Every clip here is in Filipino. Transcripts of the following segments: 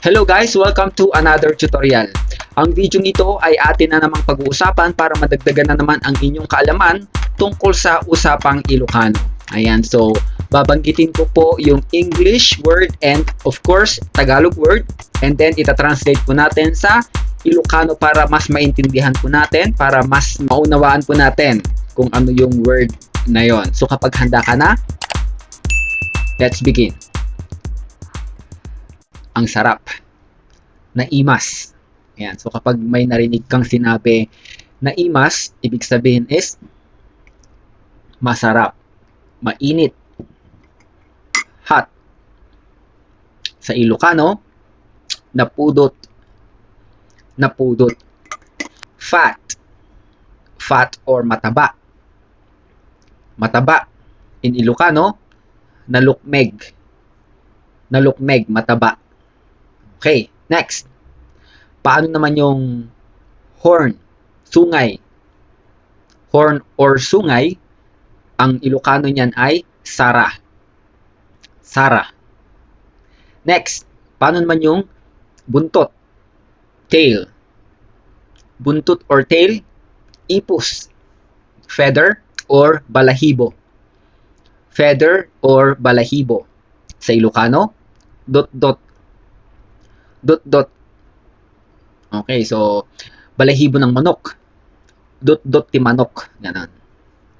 Hello guys! Welcome to another tutorial. Ang video nito ay atin na namang pag-uusapan para madagdagan na naman ang inyong kaalaman tungkol sa usapang Ilocano. Ayan, so babanggitin ko po yung English word and of course Tagalog word, and then ita-translate po natin sa Ilocano para mas maintindihan po natin, para mas maunawaan po natin kung ano yung word na yon. So kapag handa ka na, let's begin. Ang sarap. Naimas. Ayan. So, kapag may narinig kang sinabi naimas, ibig sabihin is masarap, mainit, hot. Sa Ilocano, napudot, napudot. Fat, fat or mataba. Mataba. In Ilocano, nalukmeg. Nalukmeg, mataba. Okay, next. Paano naman yung horn, sungay? Horn or sungay, ang Ilocano niyan ay sara. Sara. Next, paano naman yung buntot? Tail. Buntot or tail, ipus. Feather or balahibo. Feather or balahibo. Sa Ilocano, dot-dot. Dot-dot. Okay, so balahibo ng manok. Dot-dot ti manok. Ganon.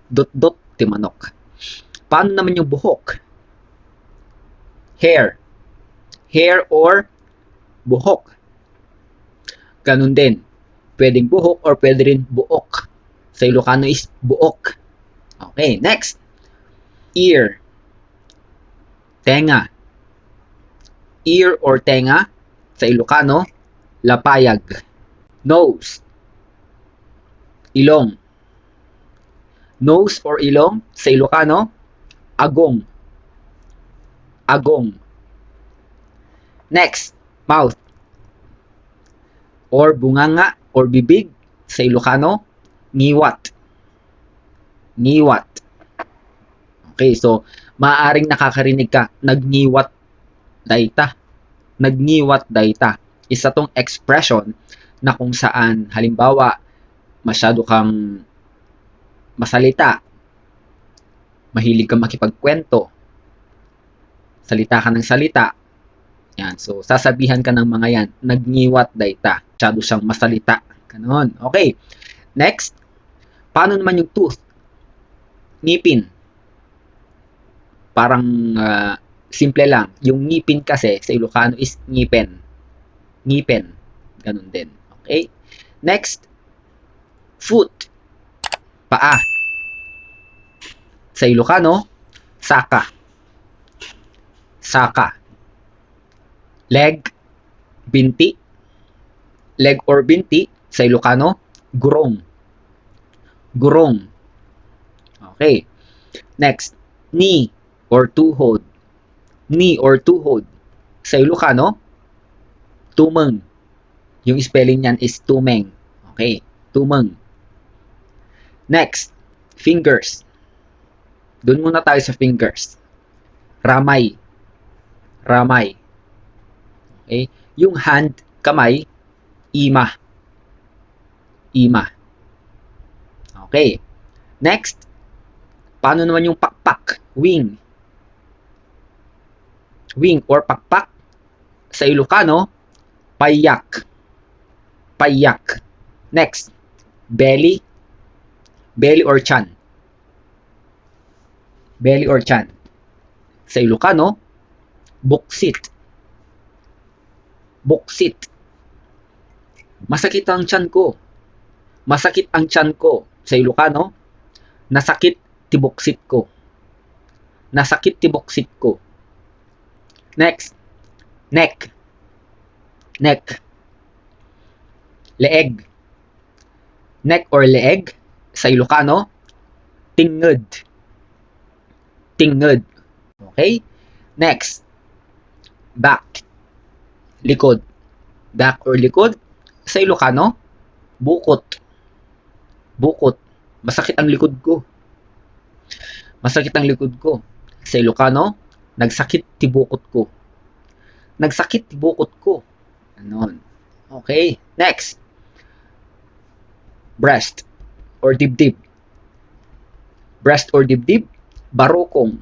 Dot-dot ti manok. Paano naman yung buhok? Hair. Hair or buhok. Ganon din. Pwedeng buhok or pwede rin buok. Sa Ilocano is buok. Okay, next. Ear. Tenga. Ear or tenga. Sa Ilocano, lapayag. Nose. Ilong. Nose or ilong. Sa Ilocano, agong. Agong. Next, mouth. Or bunganga or bibig. Sa Ilocano, ngiwat. Ngiwat. Okay, so maaaring nakakarinig ka, nagngiwat dayta. Nagngiwat dayta. Isa tong expression na kung saan halimbawa masyado kang masalita, mahilig kang makipagkwento, salita ka ng salita. Yan. So sasabihan ka ng mga yan, nagngiwat dayta. Masyado siyang masalita. Ganon. Okay. Next, paano naman yung tooth? Ngipin. Parang simple lang. Yung ngipin kasi sa Ilocano is ngipen. Ngipen. Ganun din. Okay? Next. Foot. Paa. Sa Ilocano, saka. Saka. Leg. Binti. Leg or binti. Sa Ilocano, gurong. Gurong. Okay. Next. Knee or tuhod. Knee or tuhod. Sa Ilocano, tumeng. Yung spelling niyan is tumeng. Okay, tumeng. Next, fingers. Doon muna tayo sa fingers. Ramay. Ramay. Okay, yung hand, kamay, ima. Ima. Okay. Next, paano naman yung pakpak? Wing. Wing or pakpak. Sa Ilocano, payak. Payak. Next, belly. Belly or chan. Belly or chan. Sa Ilocano, buksit. Buksit. Masakit ang chan ko. Masakit ang chan ko. Sa Ilocano, nasakit ti buksit ko. Nasakit ti buksit ko. Next, neck. Neck. Leeg. Neck or leeg. Sa Ilocano, tinged. Tinged. Okay? Next, back. Likod. Back or likod. Sa Ilocano, bukot. Bukot. Masakit ang likod ko. Masakit ang likod ko. Sa Ilocano, nagsakit tibukot ko. Nagsakit tibukot ko. Ganon. Okay, next. Breast or dibdib. Breast or dibdib, barokong.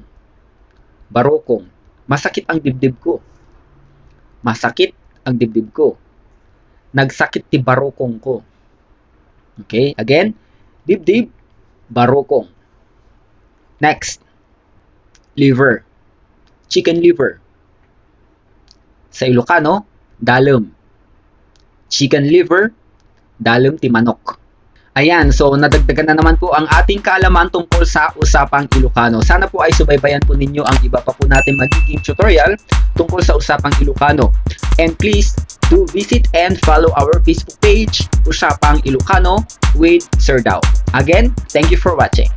Barokong. Masakit ang dibdib ko. Masakit ang dibdib ko. Nagsakit ti barokong ko. Okay, again, dibdib, barokong. Next, liver. Chicken liver. Sa Ilocano, dalem. Chicken liver, dalem ti manok. Ayan, so nadagdagan na naman po ang ating kaalaman tungkol sa usapang Ilocano. Sana po ay subaybayan po ninyo ang iba pa po natin magiging tutorial tungkol sa usapang Ilocano. And please do visit and follow our Facebook page, Usapang Ilocano with Sir Dao. Again, thank you for watching.